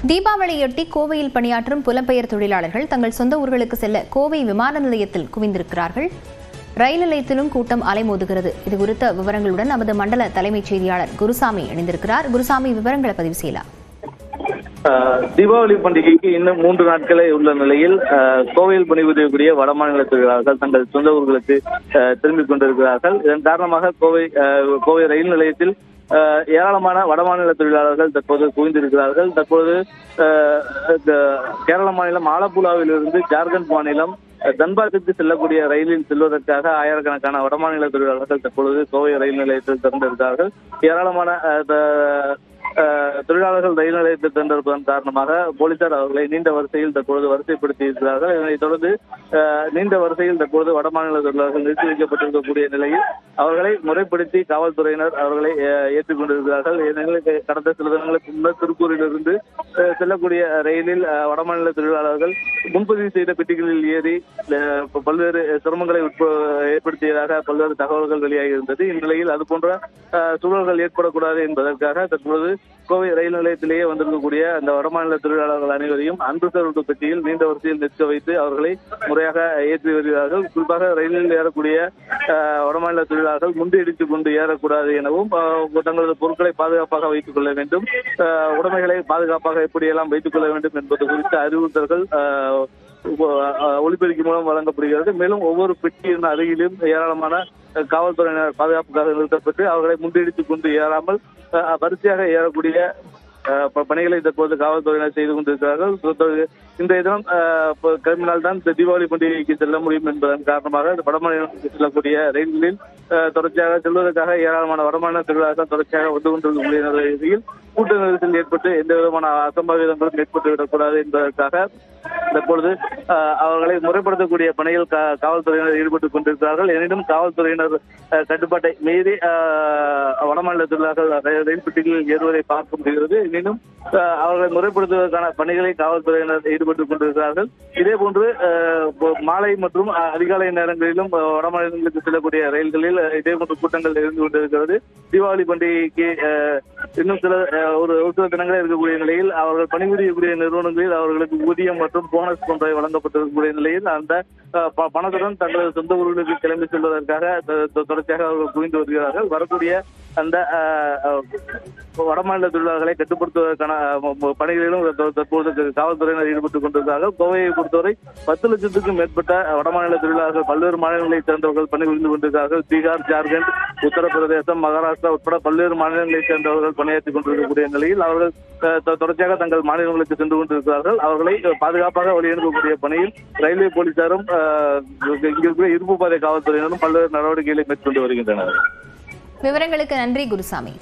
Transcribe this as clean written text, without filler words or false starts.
தீபாவளியொட்டி கோவையில் பணியாற்றும் புலம்பெயர் தொழிலாளர்கள் தங்கள் சொந்த ஊர்களுக்கு செல்ல கோவை விமான நிலையத்தில் குவிந்திருக்கிறார்கள். ரயில் நிலையத்திலும் கூட்டம் அலைமோதுகிறது. இதுகுறித்த விவரங்களுடன் நமது மண்டல தலைமைச் செய்தியாளர் குருசாமி இணைந்திருக்கிறார். குருசாமி, விவரங்களை பதிவு செய்யலாம். தீபாவளி பண்டிகைக்கு இன்னும் 3 நாட்களே உள்ள நிலையில் கோவையில் பணிபுரியக்கூடிய வடமாநில தொழிலாளர்கள் தங்கள் சொந்த ஊர்களுக்கு திரும்பிக் கொண்டிருக்கிறார்கள். இதன் காரணமாக கோவை ரயில் நிலையத்தில் ஏராளமான வடமாநில தொழிலாளர்கள் தற்போது குவிந்திருக்கிறார்கள். தற்போது கேரள மாநிலம் ஆலப்புழாவிலிருந்து ஜார்க்கண்ட் மாநிலம் தன்பாத்துக்கு செல்லக்கூடிய ரயிலில் செல்வதற்காக ஆயிரக்கணக்கான வடமாநில தொழிலாளர்கள் தற்பொழுது கோவை ரயில் நிலையத்தில் திறந்திருக்கிறார்கள். ஏராளமான தொழிலாளர்கள் ரயில் நிலையத்தில் திறந்திருப்பதன் காரணமாக போலீசார் அவர்களை நீண்ட வரிசையில் தற்பொழுது வரிசைப்படுத்தி இருக்கிறார்கள். இதனைத் தொடர்ந்து நீண்ட வரிசையில் தற்பொழுது வடமாநில தொழிலாளர்கள் நிறுத்தி வைக்கப்பட்டிருக்கக்கூடிய நிலையில் அவர்களை முறைப்படுத்தி காவல்துறையினர் அவர்களை ஏற்றுக் கொண்டிருக்கிறார்கள். கடந்த சில தினங்களுக்கு முன்னர் திருப்பூரிலிருந்து செல்லக்கூடிய ரயிலில் வடமாநில தொழிலாளர்கள் முன்பதிவு செய்த பெட்டிகளில் ஏறி பல்வேறு சிரமங்களை ஏற்படுத்தியதாக பல்வேறு தகவல்கள் வெளியாகி இருந்தது. இந்நிலையில் அதுபோன்ற சூழல்கள் ஏற்படக்கூடாது என்பதற்காக தற்போது கோவை ரயில் நிலையத்திலேயே வந்திருக்கக்கூடிய அந்த வடமாநில தொழிலாளர்கள் அனைவரையும் அன்பு பெட்டியில் நீண்ட வரிசையில் நிற்க வைத்து அவர்களை முறையாக ஏற்றி வருகிறார்கள். குறிப்பாக ரயிலில் ஏறக்கூடிய வடமாநில தொழிலாளர்கள் முண்டியடித்துக் கொண்டு ஏறக்கூடாது எனவும் தங்களது பொருட்களை பாதுகாப்பாக வைத்துக் கொள்ள வேண்டும், உடைமைகளை பாதுகாப்பாக எப்படியெல்லாம் வைத்துக் கொள்ள வேண்டும் என்பது குறித்த அறிவுறுத்தல்கள் ஒலிபெருக்கி மூலம் வழங்கப்படுகிறது. மேலும் ஒவ்வொரு பெட்டியின் அருகிலும் ஏராளமான காவல்துறையினர் பாதுகாப்புக்காக நிறுத்தப்பட்டு அவர்களை முண்டியடித்துக் கொண்டு ஏறாமல் வரிசையாக ஏறக்கூடிய பணிகளை தற்போது காவல்துறையினர் செய்து கொண்டிருக்கிறார்கள். இன்றைய தினம் கிளம்பினால் தான் தீபாவளி பண்டிகைக்கு செல்ல முடியும் என்பதன் காரணமாக வடமாநிலத்திற்கு செல்லக்கூடிய ரயில்களில் தொடர்ச்சியாக செல்வதற்காக ஏராளமான வடமாநில தொழிலாளர்கள் தொடர்ச்சியாக வந்து கொண்டிருக்கக்கூடிய நிலையில் கூட்ட நெரிசல் ஏற்பட்டு எந்த விதமான அசம்பாவிதங்களும் ஏற்பட்டுவிடக்கூடாது என்பதற்காக தற்பொழுது அவர்களை முறைப்படுத்தக்கூடிய பணியில் காவல்துறையினர் ஈடுபட்டுக் கொண்டிருக்கிறார்கள். எனினும் காவல்துறையினர் கட்டுப்பாட்டை மீறி வடமாநில தொழிலாளர்கள் ரயில் பெட்டிகளில் ஏறுவதை பார்க்க முடிகிறது. எனினும் அவர்களை முறைப்படுத்துவதற்கான பணிகளை காவல்துறையினர் ஈடுபட்டுக் கொண்டிருக்கிறார்கள். இதே போன்று மாலை மற்றும் அதிகாலை நேரங்களிலும் வடமாநிலங்களுக்கு செல்லக்கூடிய ரயில்களில் இதே போன்ற கூட்டங்கள் இருந்து கொண்டிருக்கிறது. தீபாவளி பண்டிகைக்கு இன்னும் ஒரு சில தினங்களே இருக்கக்கூடிய நிலையில் அவர்கள் பணிபுரியக்கூடிய நிறுவனங்களில் அவர்களுக்கு ஊதியம் மற்றும் போனஸ் போன்றவை வழங்கப்பட்டிருக்கக்கூடிய நிலையில் அந்த பணத்துடன் தங்களது சொந்த ஊர்களுக்கு கிளம்பி செல்வதற்காக தொடர்ச்சியாக அவர்கள் குவிந்து வருகிறார்கள். வரக்கூடிய அந்த வடமாநில தொழிலாளர்களை கட்டுப்படுத்துவதற்கான பணிகளிலும் தற்போது காவல்துறையினர் ஈடுபட்டுக் கொண்டிருக்கிறார்கள். கோவையை பொறுத்தவரை 10 லட்சத்துக்கும் மேற்பட்ட வடமாநில தொழிலாளர்கள் பல்வேறு மாநிலங்களைச் சேர்ந்தவர்கள் பணிபுரிந்து கொண்டிருக்கிறார்கள். பீகார், ஜார்க்கண்ட், உத்தரப்பிரதேசம், மகாராஷ்டிரா உட்பட பல்வேறு மாநிலங்களைச் சேர்ந்தவர்கள் பணியாற்றிக் கொண்டிருக்கக்கூடிய நிலையில் அவர்கள் தொடர்ச்சியாக தங்கள் மாநிலங்களுக்கு சென்று கொண்டிருக்கிறார்கள். அவர்களை பாதுகாப்பாக வழியனுப்பக்கூடிய பணியில் ரயில்வே போலீசாரும் இங்கிருக்கிற இருப்பு பாதை காவல்துறையினரும் பல்வேறு நடவடிக்கைகளை மேற்கொண்டு வருகின்றனர். விவரங்களுக்கு நன்றி குருசாமி.